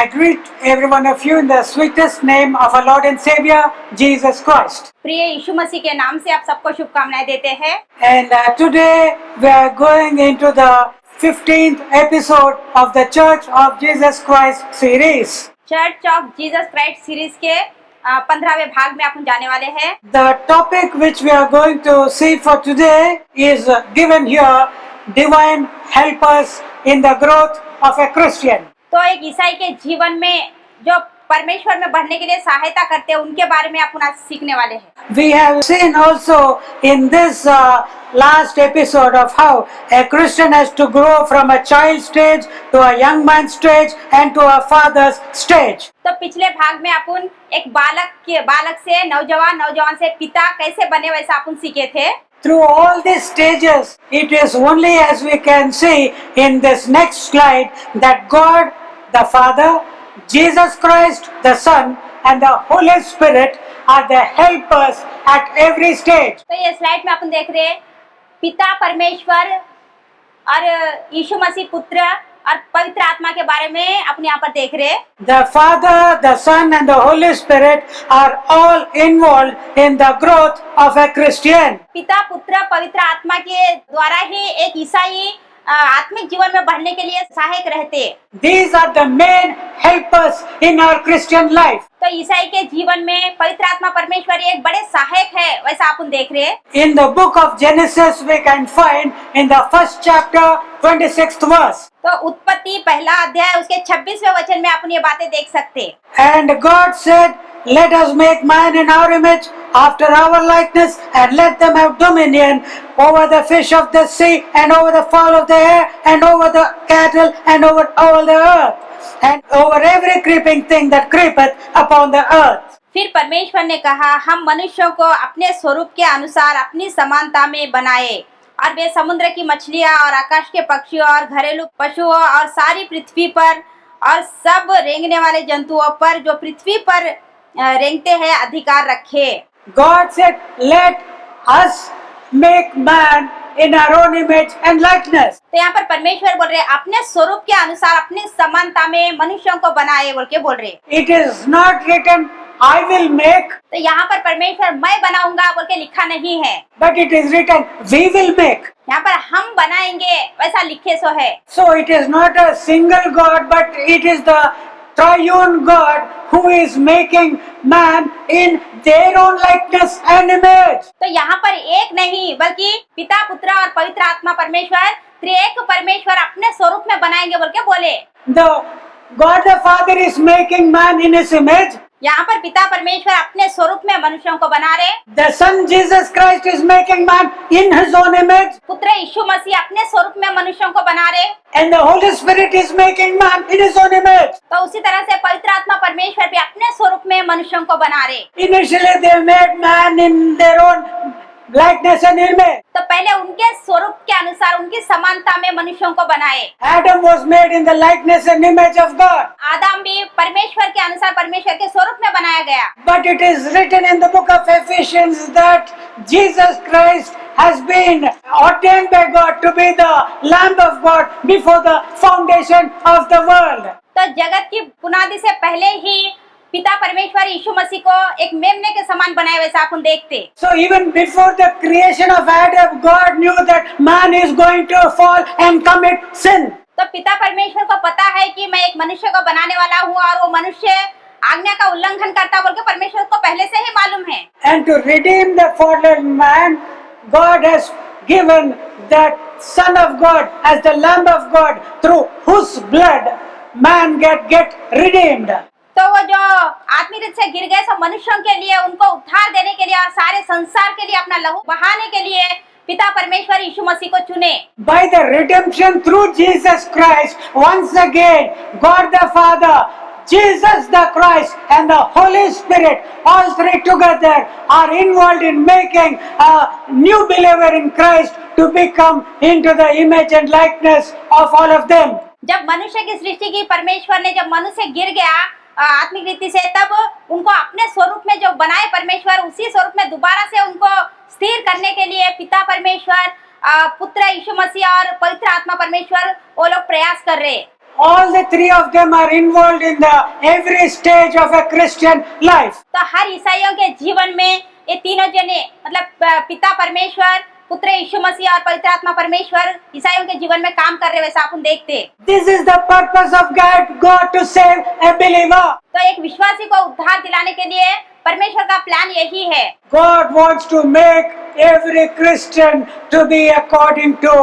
I greet every one of you in the sweetest name of our Lord and Savior, Jesus Christ. प्रिय यीशु मसीह के नाम से आप सबको शुभकामनाएं देते हैं। And today we are going into the 15th episode of the Church of Jesus Christ series. Church of Jesus Christ series के 15वें भाग में अपन जाने वाले हैं। The topic which we are going to see for today is given here, divine helpers in the growth of a Christian. तो एक ईसाई के जीवन में जो परमेश्वर में बढ़ने के लिए सहायता करते हैं उनके बारे में अपन आज सीखने वाले हैं। We have seen also in this last episode of how a Christian has to grow from a child stage to a young man stage and to a father's stage. तो पिछले भाग में अपन एक बालक से नौजवान से पिता कैसे बने वैसा अपन सीखे थे। Through all these stages, it is only as we can see in this next slide that God the Father, Jesus Christ the Son and the Holy Spirit are the helpers at every stage. तो ये slide में अपन देख रहे हैं पिता परमेश्वर और यीशु मसीह पुत्र और पवित्र आत्मा के बारे में अपन यहाँ पर देख रहे हैं। The Father, the Son and the Holy Spirit are all involved in the growth of a Christian. पिता पुत्र पवित्र आत्मा के द्वारा ही एक ईसाई आत्मिक जीवन में बढ़ने के लिए सहायक रहते। These are the main helpers in our Christian life. तो ईसाई के जीवन में पवित्र आत्मा परमेश्वर एक बड़े सहायक है वैसा अपन देख रहे हैं। In the book of Genesis we can find in the first chapter 26th verse. तो उत्पत्ति पहला अध्याय उसके 26वें वचन में अपन ये बातें देख सकते। And God said, let us make man in our image, after our likeness, and let them have dominion over the fish of the sea, and over the fowl of the air, and over the cattle, and over all the earth, and over every creeping thing that creepeth upon the earth. फिर परमेश्वर ने कहा, हम मनुष्यों को अपने स्वरूप के अनुसार अपनी समानता में बनाए, और वे समुद्र की मछलियां और आकाश के पक्षियों और घरेलू पशुओं और सारी पृथ्वी पर और सब रेंगने वाले जंतुओं पर जो पृथ्वी पर रेंगते हैं अधिकार रखे। God said, let us make man in our own image and likeness. तो यहाँ पर परमेश्वर बोल रहे अपने स्वरूप के अनुसार अपनी समानता में मनुष्यों को बनाए बोल के बोल रहे। It is not written, I will make. तो यहाँ पर परमेश्वर मैं बनाऊंगा बोल के लिखा नहीं है, But it is written, we will make. यहाँ पर हम बनाएंगे वैसा लिखे सो है। So it is not a single God, but it is the triune God who is making man in their own likeness and image. तो यहाँ पर एक नहीं बल्कि पिता पुत्र और पवित्र आत्मा परमेश्वर त्रिएक परमेश्वर अपने स्वरूप में बनाएंगे बोल के बोले। The God the Father is making man in his image. यहाँ पर पिता परमेश्वर अपने स्वरूप में मनुष्यों को बना रहे। The Son Jesus Christ is making man in his own image. पुत्र यीशु मसीह अपने स्वरूप में मनुष्यों को बना रहे। And the Holy Spirit is making man in his own image. तो उसी तरह से पवित्र आत्मा परमेश्वर भी अपने स्वरूप में मनुष्यों को बना रहे। Initially they made man in their own likeness and image. तो पहले उनके स्वरूप के अनुसार उनकी समानता में मनुष्यों को बनाए। Adam was made in the likeness and image of God. आदम भी परमेश्वर के अनुसार परमेश्वर के स्वरूप में बनाया गया। But it is written in the book of Ephesians that Jesus Christ has been ordained by God to be the Lamb of God before the foundation of the world. तो जगत की बुनियादी से पहले ही पिता परमेश्वर यीशु मसीह को एक मेमने के समान बनाए वैसा अपन देखते। So even before the creation of Adam, God knew that man is going to fall and commit sin. तो पिता परमेश्वर को पता है कि मैं एक मनुष्य को बनाने वाला हूँ और वो मनुष्य आज्ञा का उल्लंघन करता बोल के परमेश्वर को पहले से ही मालूम है। And to redeem the fallen man, God has given that Son of God as the Lamb of God, through whose blood man get redeemed. तो वो जो आत्मिक रूप से गिर गए सब मनुष्यों के लिए उनको उद्धार देने के लिए और सारे संसार के लिए अपना लहू बहाने के लिए पिता परमेश्वर यीशु मसीह को चुने। By the redemption through Jesus Christ, once again, God the Father, Jesus the Christ and the Holy Spirit, all three together are involved in making a new believer in Christ to become into the image and likeness of all of them. जब मनुष्य की सृष्टि की परमेश्वर ने जब मनुष्य गिर गया आत्मिक रीति से, तब उनको अपने स्वरूप में जो बनाए परमेश्वर उसी स्वरूप में दोबारा से उनको स्थिर करने के लिए पिता परमेश्वर, पुत्र यीशु मसीह और पवित्र आत्मा परमेश्वर वो लोग प्रयास कर रहे। All the three of them are involved in the every stage of a Christian life. तो हर ईसाइयों के जीवन में ये तीनों जने मतलब पिता परमेश्वर, पुत्र यीशु मसीह और पवित्र आत्मा परमेश्वर ईसाइयों के जीवन में काम कर रहे वैसा अपन देखते। This is the purpose of God to save a believer. तो एक विश्वासी को उद्धार दिलाने के लिए परमेश्वर का प्लान यही है। God wants to make every Christian to be according to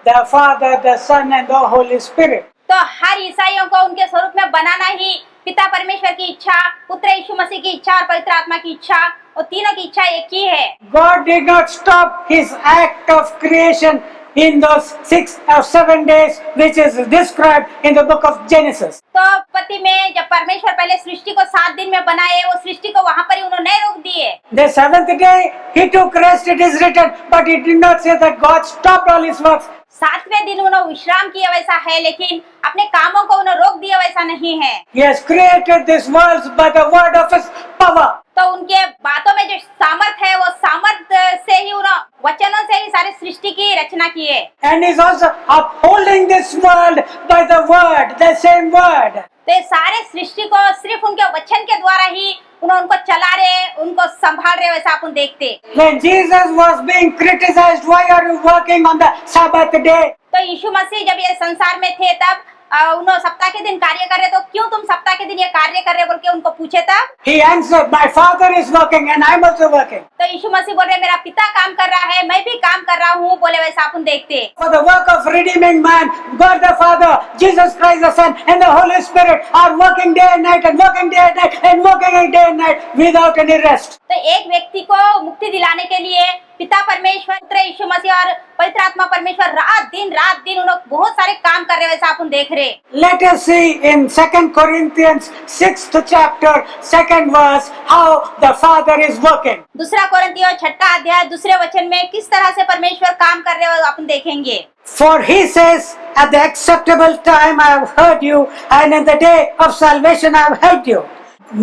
the Father, the Son and the Holy Spirit. तो हर ईसाइयों को उनके स्वरूप में बनाना ही पिता परमेश्वर की इच्छा, पुत्र यीशु मसीह की इच्छा और पवित्र आत्मा की इच्छा, और तीनों की इच्छा एक ही है। God did not stop his act of creation in those 6 or 7 days which is described in the book of Genesis. तो उत्पत्ति में जब परमेश्वर पहले सृष्टि को 7 दिन में बनाए, वो सृष्टि को वहाँ पर ही उन्होंने रोक दिए। The seventh day he took rest, it is written, but it did not say that God stopped all his works. 7वें दिन उन्होंने विश्राम किया वैसा है, लेकिन अपने कामों को उन्होंने रोक दिया वैसा नहीं है। He has created this world by the word of his power. तो उनके बातों में जो सामर्थ है, वो सामर्थ से ही उन्होंने वचनों से ही सारी सृष्टि की रचना की है। And is also upholding this world by the word, the same word. तो ये सारे सृष्टि को सिर्फ उनके वचन के द्वारा ही उनको चला रहे, उनको संभाल रहे वैसा अपन देखते। When Jesus was being criticized, why are you working on the Sabbath day? तो यीशु मसीह जब ये संसार में थे तब उन्होंने सप्ताह के दिन कार्य कर रहे, तो क्यों तुम सप्ताह के दिन ये कार्य कर रहे बोल के उनको पूछे तब He answered, my Father is working and I'm also working. तो यीशु मसीह बोल रहे मेरा पिता काम कर रहा है, मैं भी काम कर रहा हूँ, बोले वैसा अपन देखते। For the work of redeeming man, God the Father, Jesus Christ the Son and the Holy Spirit are working day and night and working day and night and working day and night without any rest. तो एक व्यक्ति को मुक्ति दिलाने के लिए पिता परमेश्वर, पुत्र यीशु मसीह और पवित्र आत्मा परमेश्वर रात दिन उन्होंने बहुत सारे काम कर रहे वैसा अपन देख रहे। Let us see in 2 Corinthians 6th chapter 2nd verse how the Father is working. दूसरा कोरिन्थियों 6 अध्याय 2 वचन में किस तरह से परमेश्वर काम कर रहे हो अपन देखेंगे। For he says, at the acceptable time I have heard you, and in the day of salvation I have helped you.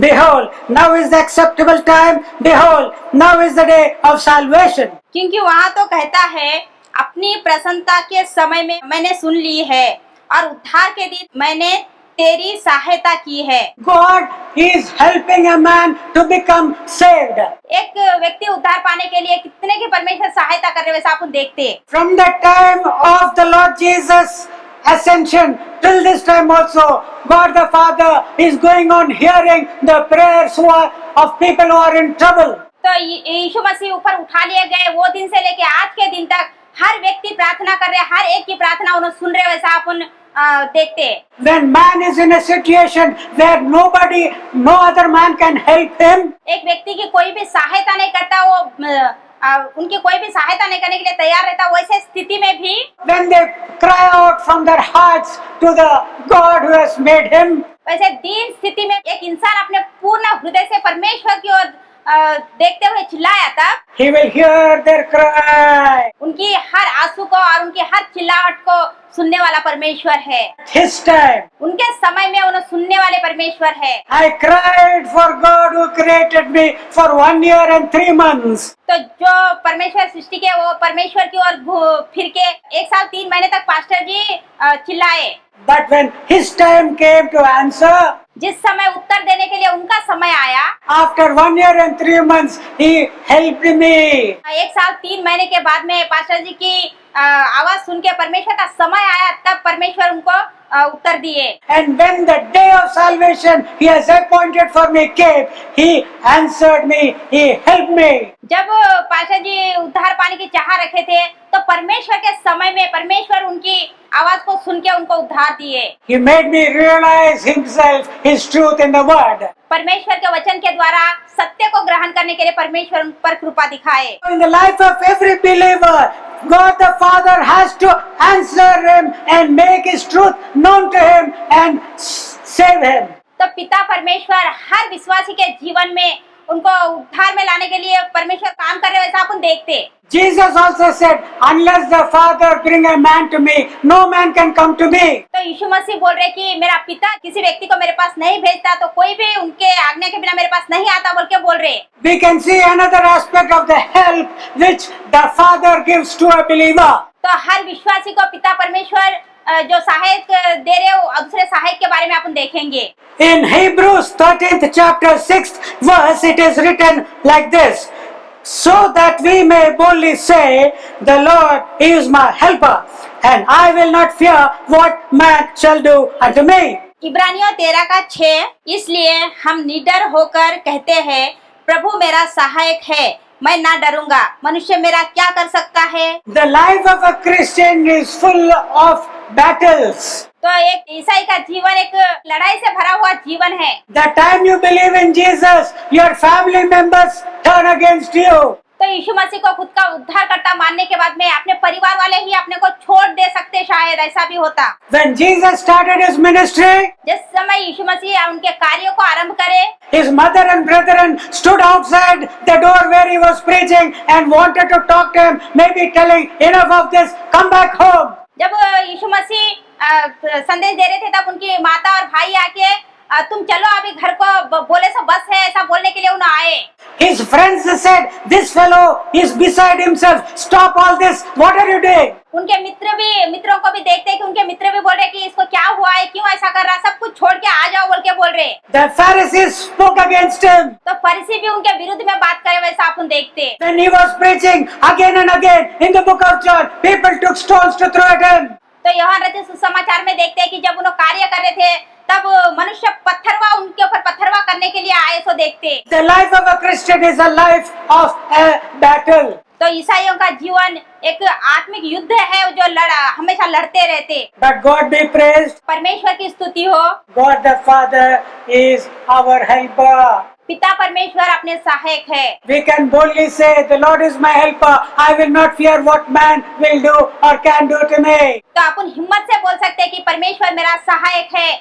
Behold, now is the acceptable time. Behold, now is the day of salvation. क्योंकि वहाँ तो कहता है अपनी प्रसन्नता के समय में मैंने सुन ली है और उद्धार के दिन मैंने तेरी सहायता की है। God is helping a man to become saved. एक व्यक्ति उद्धार पाने के लिए कितने की परमेश्वर सहायता कर रहे वैसा अपन देखते। From the time of the Lord Jesus ascension till this time also, God the Father is going on hearing the prayers of people who are in trouble. तो यीशु मसीह ऊपर उठा लिए गए वो दिन से लेके आज के दिन तक हर व्यक्ति प्रार्थना कर रहे, हर एक की प्रार्थना उन्हें सुन रहे वैसा अपन देखते। When man is in a situation where no other man can help him, एक व्यक्ति की कोई भी सहायता नहीं करता, वो उनकी कोई भी सहायता नहीं करने के लिए तैयार रहता, वैसे स्थिति में भी when they cry out from their hearts to the God who has made him, वैसे दीन स्थिति में एक इंसान अपने पूर्ण हृदय से परमेश्वर की ओर देखते हुए चिल्लाया तब he will hear their cry. उनकी हर आंसू को और उनकी हर चिल्लाहट को सुनने वाला परमेश्वर है। His time. उनके समय में उन्हें सुनने वाले परमेश्वर है। I cried for God who created me for 1 year and 3 months. तो जो परमेश्वर सृष्टि के वो परमेश्वर की ओर फिर के 1 साल 3 महीने तक पास्टर जी चिल्लाए। But when his time came to answer, जिस समय उत्तर देने के लिए उनका समय आया, after 1 year and 3 months, he helped me. 1 साल 3 महीने के बाद में पास्टर जी की आवाज सुन के परमेश्वर का समय आया, तब परमेश्वर उनको उत्तर दिए। And when the day of salvation he has appointed for me came, he answered me, he helped me. जब पास्टर जी उद्धार पाने की चाह रखे थे, तो परमेश्वर के समय में परमेश्वर उनकी आवाज को सुन के उनको उद्धार दिए। He made me realize himself, his truth in the word. परमेश्वर के वचन के द्वारा सत्य को ग्रहण करने के लिए परमेश्वर उन पर कृपा दिखाए। In the life of every believer, God the Father has to answer him and make his truth known to him and save him. तो पिता परमेश्वर हर विश्वासी के जीवन में उनको उद्धार में लाने के लिए परमेश्वर काम कर रहे वैसा अपन देखते। Jesus also said, unless the Father bring a man to me, no man can come to me. तो यीशु मसीह बोल रहे कि मेरा पिता किसी व्यक्ति को मेरे पास नहीं भेजता, तो कोई भी उनके आज्ञा के बिना मेरे पास नहीं आता बोल के बोल रहे। We can see another aspect of the help which the Father gives to a believer. तो हर विश्वासी को पिता परमेश्वर जो सहायक दे रहे हो दूसरे सहायक के बारे में अपन देखेंगे। In Hebrews 13th chapter 6th verse it is written like this, so that we may boldly say, the Lord is my helper, and I will not fear what man shall do unto me. इब्रानियों 13:6, इसलिए हम निडर होकर कहते हैं, प्रभु मेरा सहायक है, मैं ना डरूंगा, मनुष्य मेरा क्या कर सकता है। The life of a Christian is full of battles. तो एक ईसाई का जीवन एक लड़ाई से भरा हुआ जीवन है। The time you believe in Jesus, your family members turn against you. तो यीशु मसीह को खुद का उद्धारकर्ता मानने के बाद में अपने परिवार वाले ही अपने को छोड़ दे सकते, शायद ऐसा भी होता। When Jesus started his ministry, जिस समय यीशु मसीह उनके कार्यों को आरंभ करे, his mother and brethren stood outside the door where he was preaching and wanted to talk to him, maybe telling, enough of this, come back home. जब यीशु मसीह संदेश दे रहे थे तब उनकी माता और भाई आके तुम चलो अभी घर को बोले से बस है, ऐसा बोलने के लिए उन्हें आए। His friends said, this fellow is beside himself, stop all this, what are you doing? उनके मित्रों को भी देखते हैं कि उनके मित्र भी बोल रहे कि इसको क्या हुआ है, क्यों ऐसा कर रहा, सब कुछ छोड़ के आ जाओ बोल के बोल रहे। The Pharisees spoke against him. तो फरीसी भी उनके विरुद्ध में बात करे, वैसा अपन देखते। When he was preaching again and again in the book of John, people took stones to throw at him. तो यूहन्ना रचित सुसमाचार में देखते हैं कि जब उन्होंने कार्य कर रहे थे तब मनुष्य पत्थरवा उनके ऊपर पत्थरवा करने के लिए आए, सो देखते। The life of a Christian is a life of a battle. तो ईसाइयों का जीवन एक आत्मिक युद्ध है जो हमेशा लड़ते रहते। But God be praised. परमेश्वर की स्तुति हो। God the Father is our helper. पिता परमेश्वर अपने सहायक है। We can boldly say, the Lord is my helper. I will not fear what man will do or can do to me. तो अपन हिम्मत से बोल सकते हैं कि परमेश्वर मेरा सहायक है,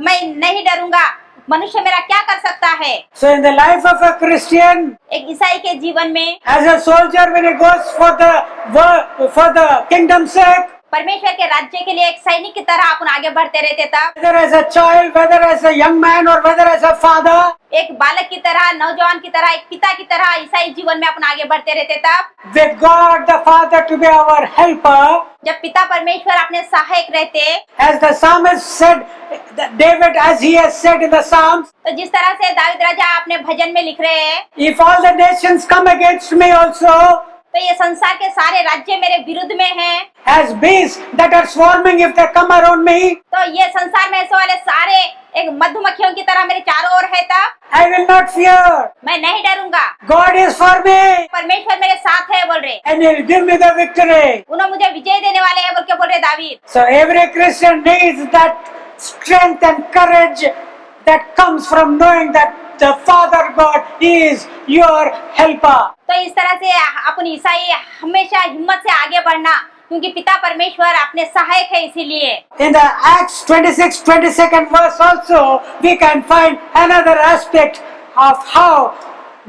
मैं नहीं डरूंगा, मनुष्य मेरा क्या कर सकता है। So in the life of a Christian, एक ईसाई के जीवन में as a soldier when he goes for the kingdom's sake, परमेश्वर के राज्य के लिए एक सैनिक की तरह अपन आगे बढ़ते रहते तब, whether as a child, whether as a young man or whether as a father, एक बालक की तरह, नौजवान की तरह, एक पिता की तरह ईसाई जीवन में अपन आगे बढ़ते रहते तब, with God the Father to be our helper, जब पिता परमेश्वर अपने सहायक रहते, as the psalmist said, David as he has said in the Psalms, तो जिस तरह से दाऊद राजा अपने भजन में लिख रहे हैं, if all the nations come against me also, तो ये संसार के सारे राज्य मेरे विरुद्ध में हैं, as bees that are swarming if they come around me, तो ये संसार में ऐसे वाले सारे एक मधुमक्खियों की तरह मेरे चारों ओर है तब, I will not fear. मैं नहीं डरूंगा, God is for me परमेश्वर मेरे साथ है बोल रहे। and He'll give me the victory. उन्होंने मुझे विजय देने वाले हैं बोल के बोल रहे David. So every Christian needs that strength and courage that comes from knowing that the Father God is your helper. तो इस तरह से अपन ईसाई हमेशा हिम्मत से आगे बढ़ना, क्योंकि पिता परमेश्वर अपने सहायक है, इसीलिए। In the Acts 26:22 verse also, we can find another aspect of how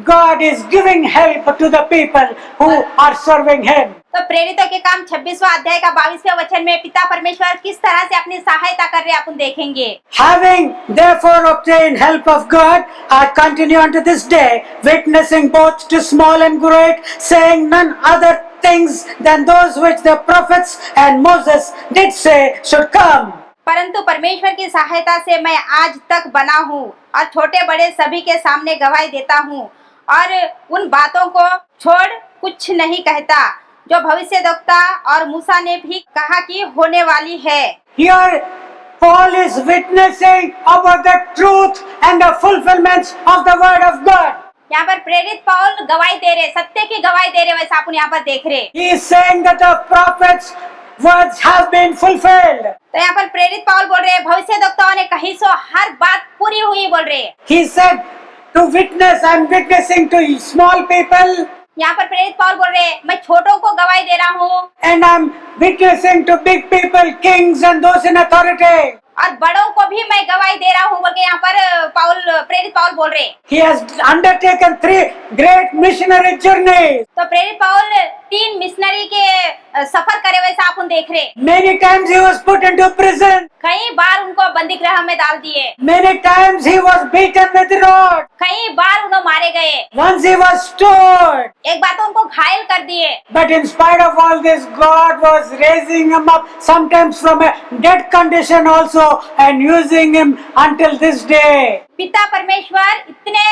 God is giving help to the people who are serving Him. तो प्रेरितों के काम 26वां अध्याय का 22वें वचन में पिता परमेश्वर किस तरह से अपनी सहायता कर रहे हैं अपन देखेंगे। Having therefore obtained help of God, I continue unto this day, witnessing both to small and great, saying none other things than those which the prophets and Moses did say should come. परंतु परमेश्वर की सहायता से मैं आज तक बना हूँ और छोटे बड़े सभी के सामने गवाही देता हूँ, और उन बातों को छोड़ कुछ नहीं कहता जो भविष्यद्वक्ता और मूसा ने भी कहा कि होने वाली है। Here Paul is witnessing about the truth and the fulfillments of the word of God. यहाँ पर प्रेरित पौल गवाही दे रहे, सत्य की गवाही दे रहे, वैसा अपन यहाँ पर देख रहे। He is saying that the prophets' words have been fulfilled. तो यहाँ पर प्रेरित पौल बोल रहे, भविष्यद्वक्ताओं ने कही सो हर बात पूरी हुई बोल रहे। He said to witness, I'm witnessing to small people. यहाँ पर प्रेरित पौल बोल रहे, मैं छोटों को गवाही दे रहा हूँ, And I'm witnessing to big people, kings and those in authority. और बड़ों को भी मैं गवाही दे रहा हूँ बोल के यहाँ पर प्रेरित पौल बोल रहे। He has undertaken 3 great missionary journeys. तो प्रेरित पौल 3 मिशनरी के सफर करे वैसा अपन देख रहे। Many times he was put into prison. कई बार उनको बंदी गृह में डाल दिए, Many times he was beaten with rod. कई बार उन्हें मारे गए, Once he was stoned. एक बार तो उनको घायल कर दिए। But in spite of all this, God was raising him up, sometimes from a dead condition also, and using him until this day. पिता परमेश्वर इतने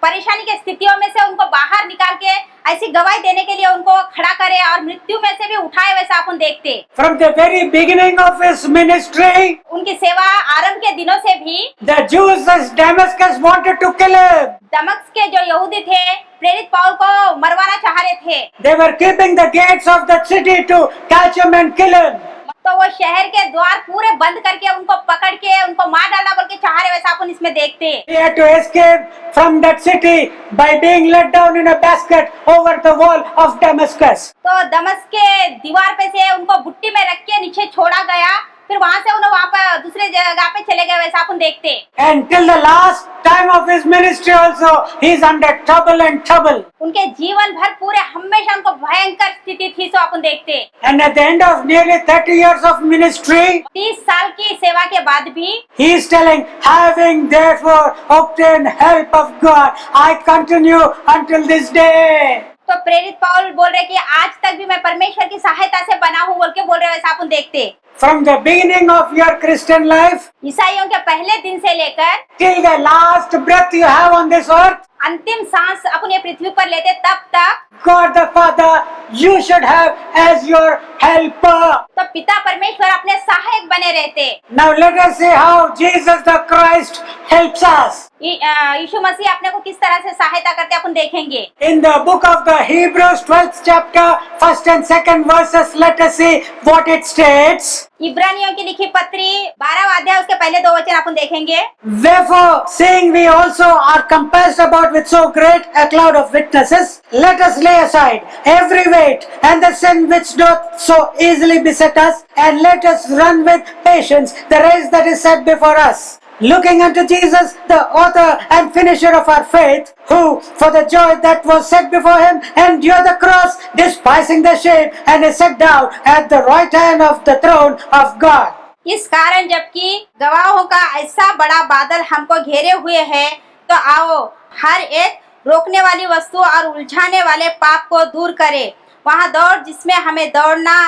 परेशानी के स्थितियों में से उनको बाहर निकाल के ऐसी गवाही देने के लिए उनको खड़ा करे और मृत्यु में से भी उठाए वैसा अपन देखते। From the very beginning of his ministry, उनकी सेवा आरंभ के दिनों से भी the Jews of Damascus wanted to kill him. Damask के जो यहूदी थे प्रेरित पौल को मरवाना चाह रहे थे। They were keeping the gates of the city to catch him and kill him. तो वो शहर के द्वार पूरे बंद करके उनको पकड़ के उनको मार डालना बोल के चाह रहे वैसा अपन इसमें देखते। He had to escape from that city by being let down in a basket over the wall of Damascus. तो दमस्क के दीवार पे से उनको बुट्टी में रख के नीचे छोड़ा गया, फिर वहां से उन्हें वहां पर दूसरे जगह पे चले गए वैसा अपन देखते। And till the last time of his ministry also, he is under trouble and trouble. उनके जीवन भर पूरे हमेशा उनको भयंकर स्थिति थी सो अपन देखते। And at the end of nearly 30 years of ministry, 30 साल की सेवा के बाद भी he is telling, having therefore obtained help of God, I continue until this day. तो प्रेरित पौल बोल रहे कि आज तक भी मैं परमेश्वर की सहायता से बना हूँ बोल के बोल रहे वैसा अपन देखते। From the beginning of your Christian life ईसाइयों के पहले दिन से लेकर till the last breath you have on this earth, अंतिम सांस अपने पृथ्वी पर लेते तब तक God the Father, you should have as your helper. तो पिता परमेश्वर अपने सहायक बने रहते। Now let us see how Jesus the Christ helps us. यीशु मसीह अपने को किस तरह से सहायता करते अपन देखेंगे। In the book of the Hebrews 12th chapter, 1st and 2nd verses, let us see what it states. इब्रानियों की लिखी पत्री 12वां अध्याय उसके पहले 2 वचन अपन देखेंगे। Wherefore, seeing we also are compassed about with so great a cloud of witnesses, let us lay aside every weight and the sin which doth so easily beset us, and let us run with patience the race that is set before us. Looking unto Jesus, the author and finisher of our faith, who for the joy that was set before him endured the cross, despising the shame, and is set down at the right hand of the throne of God. इस कारण जबकि गवाहों का ऐसा बड़ा बादल हमको घेरे हुए है, तो आओ हर एक रोकने वाली वस्तु और उलझाने वाले पाप को दूर करे, वहाँ दौड़ जिसमें हमें दौड़ना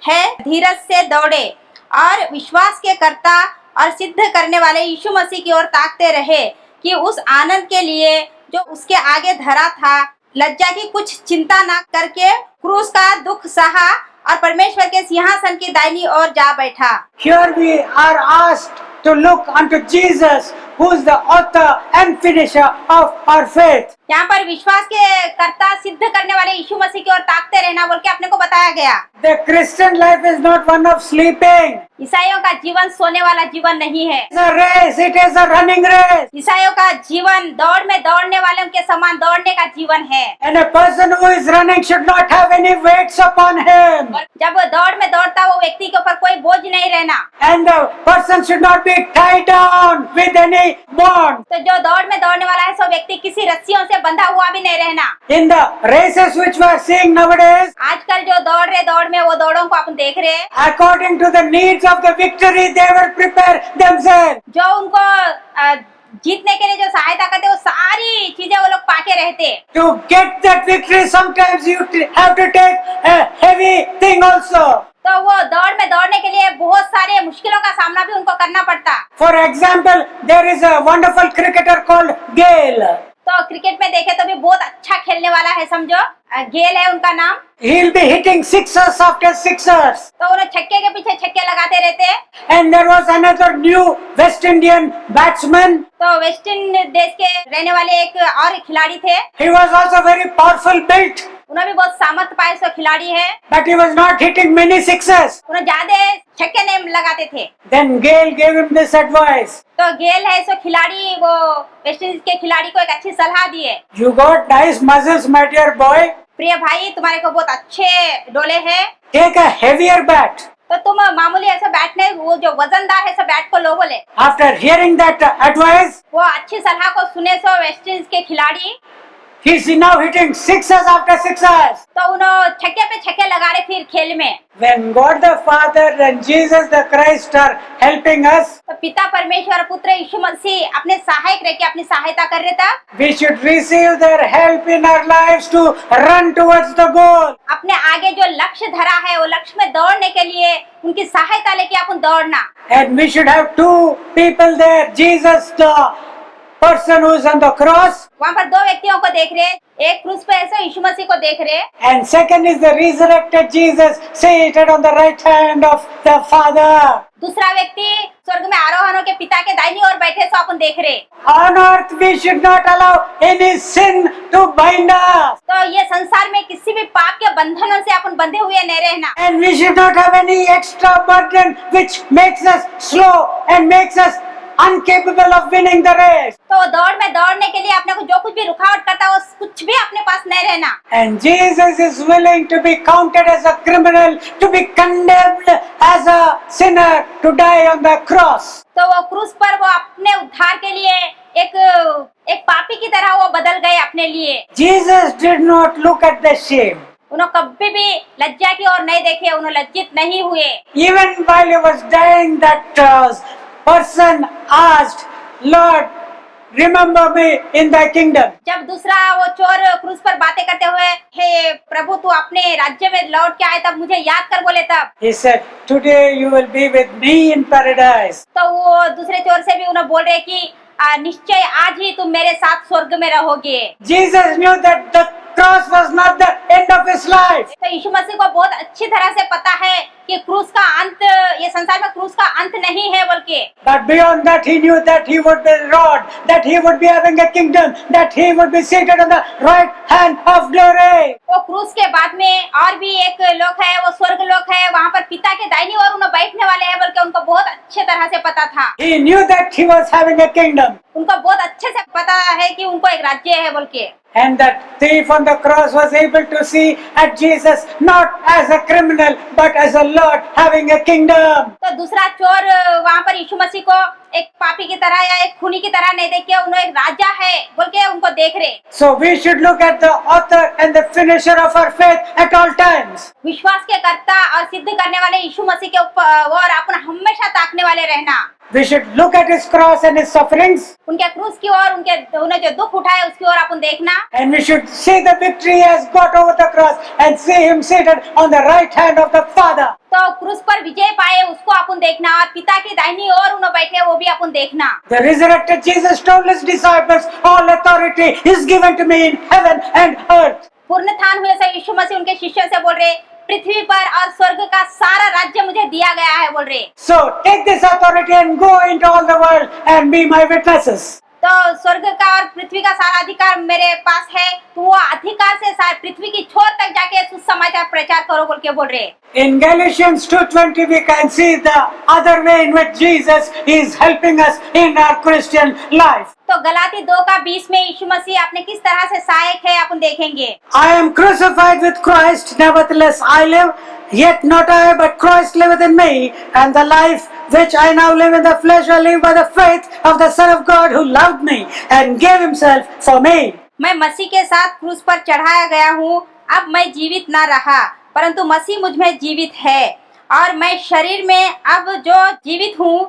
है, धीरज से दौड़े और विश्वास के कर्ता और सिद्ध करने वाले यीशु मसीह की ओर ताकते रहे कि उस आनंद के लिए जो उसके आगे धरा था, लज्जा की कुछ चिंता न करके क्रूस का दुख सहा और परमेश्वर के सिंहासन की दाहिनी ओर जा बैठा। Here we are asked to look unto Jesus, who is the author and finisher of our faith. यहाँ पर विश्वास के कर्ता सिद्ध करने वाले यीशु मसीह की ओर ताकते रहना बोल के अपने को बताया गया। The Christian life is not one of sleeping. ईसाइयों का जीवन सोने वाला जीवन नहीं है। It's a race. It is a running race. ईसाइयों का जीवन दौड़ में दौड़ने वालों के समान दौड़ने का जीवन है। And a person who is running should not have any weights upon him. जब वो दौड़ में दौड़ता वो व्यक्ति के ऊपर कोई बोझ नहीं रहना। And the person should not be tied down with any bond. तो जो दौड़ में दौड़ने वाला है सो व्यक्ति किसी रस्सियों से बंधा हुआ भी नहीं रहना। In the races which we are seeing nowadays, आजकल जो दौड़ रहे दौड़ में वो दौड़ों को अपन देख रहे हैं, according to the needs of the victory, they will prepare themselves. जो उनको जीतने के लिए जो सहायता करते वो सारी चीजें वो लोग पाके रहते। To get that victory, sometimes you have to take a heavy thing also. तो वो दौड़ में दौड़ने के लिए बहुत सारे मुश्किलों का सामना भी उनको करना पड़ता। For example, there is a wonderful cricketer called Gail. तो क्रिकेट में देखे तो भी बहुत अच्छा खेलने वाला है, समझो गेल है उनका नाम। He'll be hitting sixers after sixers. तो उन्हें छक्के के पीछे छक्के लगाते रहते हैं। And there was another new West Indian batsman. तो वेस्ट इंडीज देश के रहने वाले एक और खिलाड़ी थे। He was also very powerful built, उन्हें भी बहुत सामर्थ्य पाए सो खिलाड़ी है, but he was not hitting many sixes. उन्हें ज्यादा छक्के नहीं लगाते थे। Then Gail gave him this advice. तो गेल है सो खिलाड़ी वो वेस्ट इंडीज के खिलाड़ी को एक अच्छी सलाह दिए। You got nice muscles, my dear boy. प्रिय भाई तुम्हारे को बहुत अच्छे डोले हैं, Take a heavier bat. तो तुम मामूली ऐसा बैट नहीं, वो जो वजनदार है सब बैट को लो बोले। After hearing that advice, वो अच्छी सलाह को सुने सो वेस्ट इंडीज के खिलाड़ी He's now hitting sixes after sixes. तो उन्होंने छक्के पे छक्के लगा रहे फिर खेल में। When God the Father and Jesus the Christ are helping us, तो पिता परमेश्वर और पुत्र यीशु मसीह अपने सहायक रह के अपनी सहायता कर रहे था। we should receive their help in our lives to run towards the goal. अपने आगे जो लक्ष्य धरा है वो लक्ष्य में दौड़ने के लिए उनकी सहायता लेके अपन दौड़ना। And we should have two people there. Jesus, the person who is on the cross, वहाँ पर दो व्यक्तियों को देख रहे, एक क्रूस पे ऐसे यीशु मसीह को देख रहे, and second is the resurrected Jesus seated on the right hand of the Father. दूसरा व्यक्ति स्वर्ग में आरोहण होकर पिता के दाहिनी ओर बैठे सो अपन देख रहे। On earth we should not allow any sin to bind us. तो ये संसार में किसी भी पाप के बंधनों से अपन बंधे हुए नहीं रहना। And we should not have any extra burden which makes us slow and makes us incapable of winning the race. तो दौड़ में दौड़ने के लिए अपने को जो कुछ भी रुकावट करता है वो कुछ भी अपने पास नहीं रहना। And Jesus is willing to be counted as a criminal, to be condemned as a sinner, to die on the cross. तो वो क्रूस पर वो अपने उद्धार के लिए एक पापी की तरह वो बदल गए अपने लिए। Jesus did not look at the shame. उन्होंने कभी भी लज्जा की ओर नहीं देखे, उन्होंने लज्जित नहीं हुए। Even while he was dying, that person asked, Lord, remember me in thy kingdom. जब दूसरा वो चोर क्रूस पर बातें करते हुए, हे प्रभु तू अपने राज्य में लौट के आए तब मुझे याद कर बोले तब। He said, today you will be with me in paradise. तो वो दूसरे चोर से भी उन्हें बोल रहे कि निश्चय आज ही तुम मेरे साथ स्वर्ग में रहोगे। Jesus knew that the cross was not the end of his life. तो यीशु मसीह को बहुत अच्छी तरह से पता है कि क्रूस का अंत, ये संसार में क्रूस का अंत नहीं है बल्कि। But beyond that he knew that he would be Lord, that he would be having a kingdom, that he would be seated on the right hand of glory. वो क्रूस के बाद में और भी एक लोक है, वो स्वर्ग लोक है, वहाँ पर पिता के दाहिनी ओर उन्हें बैठने वाले हैं बल्कि उनको बहुत अच्छे तरह से पता था। He knew that he was having a kingdom. उनको बहुत अच्छे से पता है कि उनको एक राज्य है बल्कि। And that thief on the cross was able to see at Jesus not as a criminal but as a Lord having a kingdom. तो दूसरा चोर वहाँ पर यीशु मसीह को एक पापी की तरह या एक खूनी की तरह नहीं देख के उन्हें एक राजा है बोल के उनको देख रहे। So we should look at the author and the finisher of our faith at all times. विश्वास के कर्ता और सिद्ध करने वाले यीशु मसीह के ऊपर और अपन हमेशा ताकने वाले रहना। We should look at his cross and his sufferings. उनके क्रूस की ओर, उन्हें जो दुख उठाए उसकी ओर अपन देखना। And we should see the victory he has got over the cross and see him seated on the right hand of the Father. तो क्रूस पर विजय पाए उसको अपन देखना और पिता की दाहिनी ओर उन्हें बैठे वो भी अपन देखना। The resurrected Jesus told his disciples, all authority is given to me in heaven and earth. पुनरुत्थान हुए से यीशु मसीह उनके शिष्यों से बोल रहे, पृथ्वी पर और स्वर्ग का सारा राज्य मुझे दिया गया है बोल रहे। So take this authority and go into all the world and be my witnesses. तो स्वर्ग का और पृथ्वी का सारा अधिकार मेरे पास है, तो वो अधिकार से पृथ्वी की छोर तक जाके सुसमाचार प्रचार करो बोल के बोल रहे। In Galatians 2:20 we can see the other way in which Jesus is helping us in our Christian life. तो गलाती 2:20 में यीशु मसीह अपने किस तरह से सहायक है अपन देखेंगे। I am crucified with Christ, nevertheless I live, yet not I, but Christ liveth in me, and the life which I now live in the flesh I live by the faith of the Son of God who loved me and gave himself for me. मैं मसीह के साथ क्रूस पर चढ़ाया गया हूँ, अब मैं जीवित ना रहा परंतु मसीह मुझ में जीवित है, और मैं शरीर में अब जो जीवित हूँ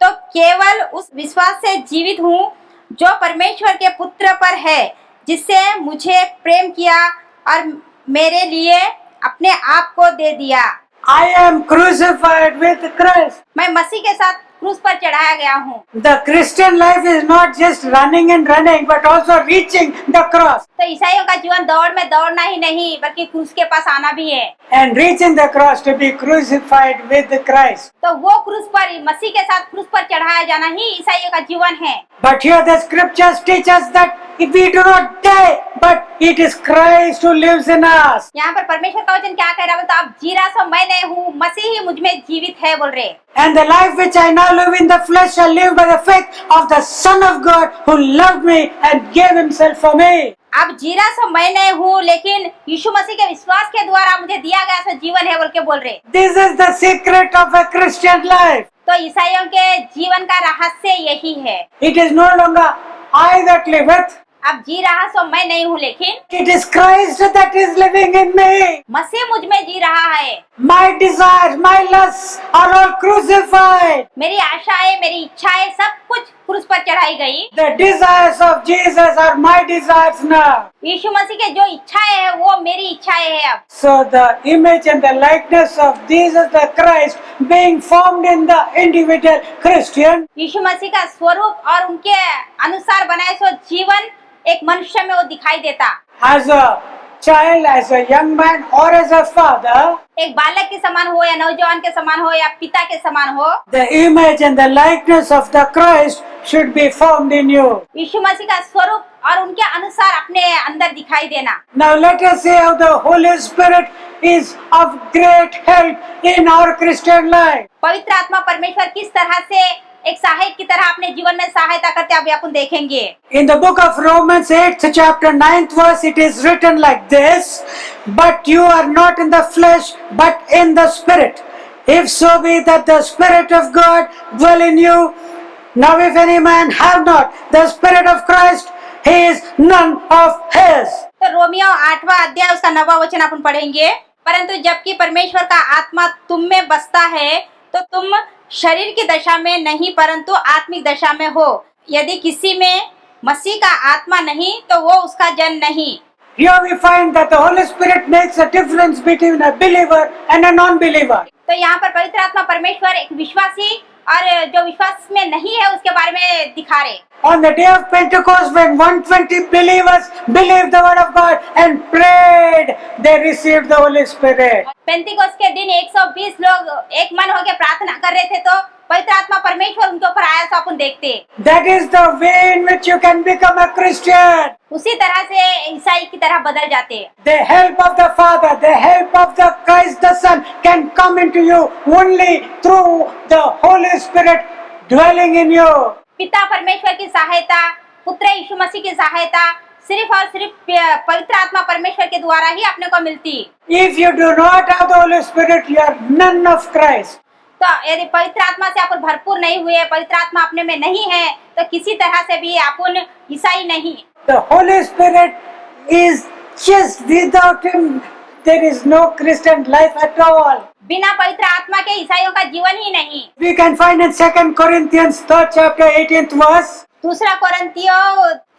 तो केवल उस विश्वास से जीवित हूँ जो परमेश्वर के पुत्र पर है, जिससे मुझे प्रेम किया और मेरे लिए अपने आप को दे दिया। I am crucified with Christ. मैं मसीह के साथ क्रूस पर चढ़ाया गया हूँ। The Christian life is not just running and running, but also reaching the cross. तो ईसाइयों का जीवन दौड़ में दौड़ना ही नहीं बल्कि क्रूस के पास आना भी है। And reaching the cross to be crucified with Christ. तो वो क्रूस पर मसीह के साथ क्रूस पर चढ़ाया जाना ही ईसाइयों का जीवन है। But here the scriptures teach us that if we do not die, but it is Christ who lives in us. यहाँ पर परमेश्वर का वचन क्या कह रहा है, तो आप जी रहा सो मैं नहीं हूँ, मसीह ही मुझ में जीवित है बोल रहे। And the life which I now live in the flesh I live by the faith of the Son of God who loved me and gave himself for me. अब जी रहा सो मैं नहीं हूँ लेकिन यीशु मसीह के विश्वास के द्वारा मुझे दिया गया सो जीवन है बोल के बोल रहे। This is the secret of a Christian life. तो ईसाइयों के जीवन का रहस्य यही है। It is no longer I that liveth. अब जी रहा सो मैं नहीं हूँ, लेकिन it is Christ that is living in me. मसीह मुझ में जी रहा है। My desires, my lusts are all crucified. मेरी आशाएं, मेरी इच्छाएं सब कुछ क्रूस पर चढ़ाई गई। The desires of Jesus are my desires now. यीशु मसीह के जो इच्छाएं हैं वो मेरी इच्छाएं हैं अब। So the image and the likeness of Jesus the Christ being formed in the individual Christian यीशु मसीह का स्वरूप और उनके अनुसार बनाए सो जीवन एक मनुष्य में वो दिखाई देता। as a child, as a young man or as a father, एक बालक के समान हो या नौजवान के समान हो या पिता के समान हो, the image and the likeness of the Christ should be formed in you. यीशु मसीह का स्वरूप और उनके अनुसार अपने अंदर दिखाई देना। Now let us see how the Holy Spirit is of great help in our Christian life. पवित्र आत्मा परमेश्वर किस तरह से एक सहायक की तरह अपने जीवन में सहायता करते अभी अपन देखेंगे। In the book of Romans 8th chapter 9th verse it is written like this, but you are not in the flesh but in the spirit, if so be that the Spirit of God dwell in you. Now if any man have not the Spirit of Christ, he is none of his. तो Romeo 8वां अध्याय उसका 9वां वचन अपन पढ़ेंगे। परंतु जबकि परमेश्वर का आत्मा तुम में बसता है तो तुम शरीर की दशा में नहीं परंतु आत्मिक दशा में हो। यदि किसी में मसीह का आत्मा नहीं तो वो उसका जन नहीं। Here we find that the Holy Spirit makes a difference between a believer and a non-believer. तो यहाँ पर पवित्र आत्मा परमेश्वर एक विश्वासी और जो विश्वास में नहीं है उसके बारे में दिखा रहे। On the day of Pentecost, when 120 believers believed the word of God and prayed, they received the Holy Spirit. पेंतिकोस्त के दिन 120 लोग एक मन होकर प्रार्थना कर रहे थे तो पवित्र आत्मा परमेश्वर उनके ऊपर आया तो अपन देखते। That is the way in which you can become a Christian. उसी तरह से ईसाई की तरह बदल जाते। The help of the Father, the help of the Christ the Son can come into you only through the Holy Spirit dwelling in you. पिता परमेश्वर की सहायता, पुत्र यीशु मसीह की सहायता सिर्फ और सिर्फ पवित्र आत्मा परमेश्वर के द्वारा ही अपने को मिलती। If you do not have the Holy Spirit, you are none of Christ. तो यदि पवित्र आत्मा से आप भरपूर नहीं हुए, पवित्र आत्मा अपने में नहीं है तो किसी तरह से भी अपन ईसाई नहीं। The Holy Spirit is just without Him, there is no Christian life at all. बिना पवित्र आत्मा के ईसाइयों का जीवन ही नहीं। We can find in 2 Corinthians 3rd chapter 18th verse. दूसरा कोरिन्थियों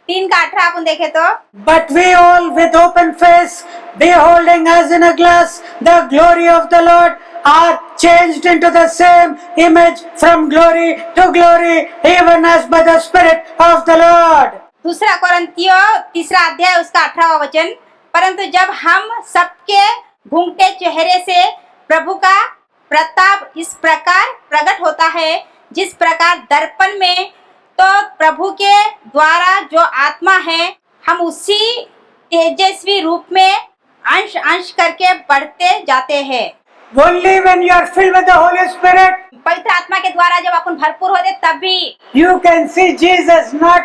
3:18 अपन देखे तो, But we all with open face, beholding as in a glass the glory of the Lord, are changed into the same image from glory to glory, even as by the Spirit of the Lord. दूसरा कोरिन्थियों 3 अध्याय उसका 18वां वचन, परंतु जब हम सबके घूंघते चेहरे से प्रभु का प्रताप इस प्रकार प्रकट होता है जिस प्रकार दर्पण में, तो प्रभु के द्वारा जो आत्मा है हम उसी तेजस्वी रूप में अंश अंश करके बढ़ते जाते हैं। Only when you are filled with the Holy Spirit, पवित्र आत्मा के द्वारा जब अपन भरपूर होते तभी you can see Jesus not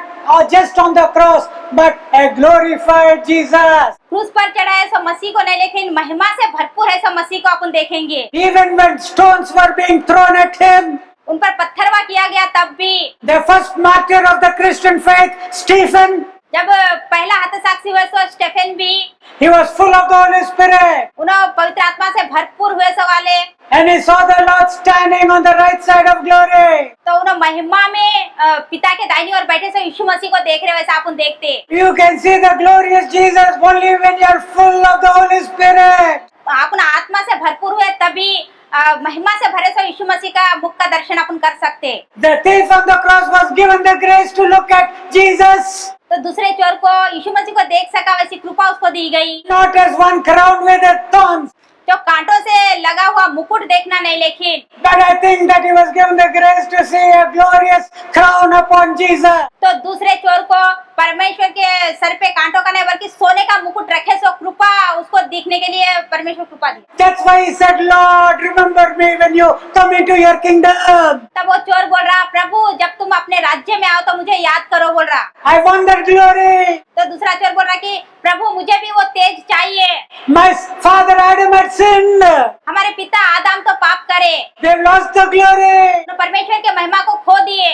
just on the cross, but a glorified Jesus. क्रूस पर चढ़ा है सो मसीह को नहीं, लेकिन महिमा से भरपूर है सो मसीह को अपन देखेंगे। Even when stones were being thrown at him, उन पर पत्थरवा किया गया तब भी, the first martyr of the Christian faith, Stephen, जब पहला हतसाक्षी हुए सो स्टेफन भी, he was full of the Holy Spirit. उन्होंने पवित्र आत्मा से भरपूर हुए सो वाले, And he saw the Lord standing on the right side of glory. तो उन्होंने महिमा में पिता के दाहिनी ओर बैठे से यीशु मसीह को देख रहे वैसा अपन देखते। You can see the glorious Jesus only when you are full of the Holy Spirit. अपन आत्मा से भरपूर हुए तभी महिमा से भरे सो यीशु मसीह का मुख का दर्शन अपन कर सकते। The thief on the cross was given the grace to look at Jesus, तो दूसरे चोर को यीशु मसीह को देख सका वैसी कृपा उसको दी गई। not as one crowned with the thorns, जो कांटों से लगा हुआ मुकुट देखना नहीं, लेकिन but I think that he was given the grace to see a glorious crown upon Jesus. तो दूसरे चोर को परमेश्वर के सर पे कांटों का नहीं बल्कि सोने का मुकुट रखे सो कृपा उसको दिखने के लिए परमेश्वर कृपा दी। That's why he said, Lord, remember me when you come into your kingdom. तब वो चोर बोल रहा, प्रभु जब तुम अपने राज्य में आओ तो मुझे याद करो, बोल रहा। I want that glory. तो दूसरा चोर बोल रहा कि प्रभु मुझे भी वो तेज चाहिए। My father Adam had sinned. हमारे पिता आदम तो पाप करे, They've lost the glory. तो परमेश्वर के महिमा को खो दिए।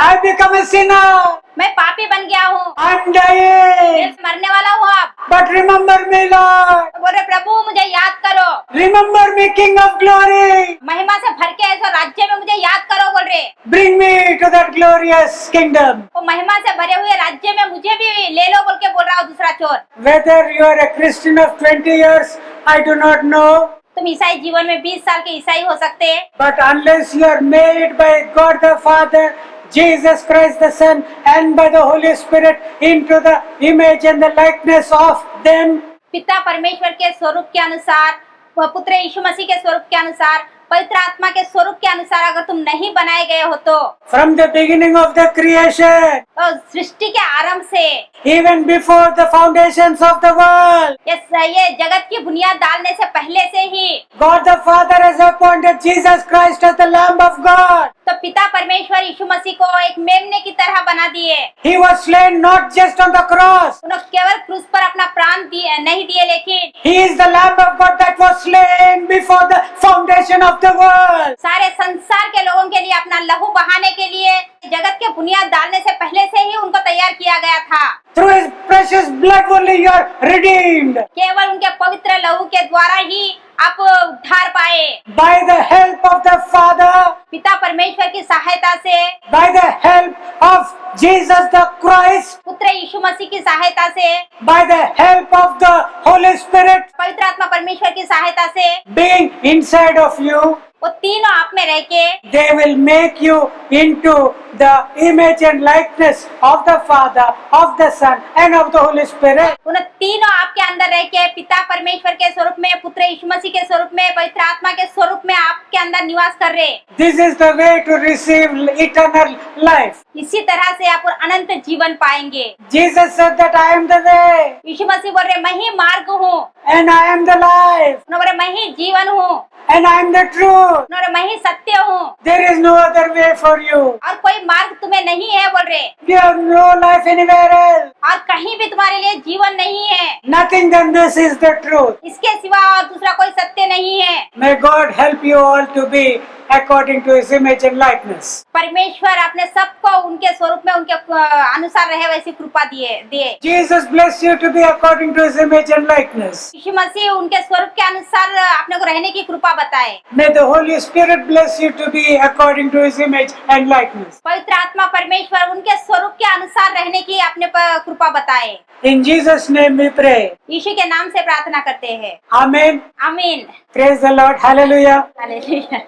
I become a sinner. मैं पापी बन गया हूँ, I'm dying. मैं मरने वाला हूँ अब। But remember me, Lord. तो बोल रहे प्रभु मुझे याद करो, Remember me, King of glory. महिमा से भर के ऐसा राज्य में मुझे याद करो बोल रहे। Bring me to that glorious kingdom. वो महिमा से भरे हुए राज्य में मुझे भी ले लो बोल के बोल रहा हूँ दूसरा चोर। Whether you are a Christian of 20 years, I do not know. तुम ईसाई जीवन में 20 साल के ईसाई हो सकते हैं, But unless you are made by God the Father, Jesus Christ the Son, and by the Holy Spirit into the image and the likeness of them, पिता परमेश्वर के स्वरूप के अनुसार, वह पुत्र यीशु मसीह के स्वरूप के अनुसार, पवित्र आत्मा के स्वरूप के अनुसार अगर तुम नहीं बनाए गए हो तो from the beginning of the creation, सृष्टि के आरंभ से, even before the foundations of the world, ये जगत की बुनियाद डालने से पहले से ही God the Father has appointed Jesus Christ as the Lamb of God. तो पिता परमेश्वर यीशु मसीह को एक मेमने की तरह बना दिए। He was slain not just on the cross. उन्होंने केवल क्रूस पर अपना प्राण नहीं दिए, लेकिन He is the Lamb of God that was slain before the foundation of the world. सारे संसार के लोगों के लिए अपना लहू बहाने के लिए जगत के बुनियाद डालने से पहले से ही उनको तैयार किया गया था। Through His precious blood only you are redeemed. केवल उनके पवित्र लहू के द्वारा ही आप उद्धार पाए। By the help of the Father, पिता परमेश्वर की सहायता से, by the help of Jesus the Christ, पुत्र यीशु मसीह की सहायता से, by the help of the Holy Spirit पवित्र आत्मा परमेश्वर की सहायता से, being inside of you, वो तीनों आप में रह के they will make you into the image and likeness of the Father, of the Son, and of the Holy Spirit. उन तीनों आपके अंदर रह के पिता परमेश्वर के स्वरूप में, पुत्र यीशु मसीह के स्वरूप में, पवित्र आत्मा के स्वरूप में आपके अंदर निवास कर रहे। This is the way to receive eternal life. इसी तरह से आप अनंत जीवन पाएंगे। Jesus said that I am the way यीशु मसीह बोल रहे मैं ही मार्ग हूँ, and I am the life उन्होंने बोले मैं ही जीवन हूँ, and I am the truth. उन्होंने मैं ही सत्य हूँ, There is no other way for you. और कोई मार्ग तुम्हें नहीं है बोल रहे, You have no life anywhere else. और कहीं भी तुम्हारे लिए जीवन नहीं है, Nothing than this is the truth. इसके सिवा और दूसरा कोई सत्य नहीं है। May God help you all to be according to His image and likeness. परमेश्वर अपने सबको उनके स्वरूप में, उनके अनुसार रहे वैसी कृपा दिए। Jesus bless you to be according to His image and likeness. यीशु मसीह उनके स्वरूप के अनुसार अपने को रहने की कृपा बताए। May the Holy Spirit bless you to be according to His image and likeness. पवित्र आत्मा परमेश्वर उनके स्वरूप के अनुसार रहने की अपने पर कृपा बताए। In Jesus' name we pray. यीशु के नाम से प्रार्थना करते हैं, Amen. आमीन। Praise the Lord. Hallelujah. Hallelujah.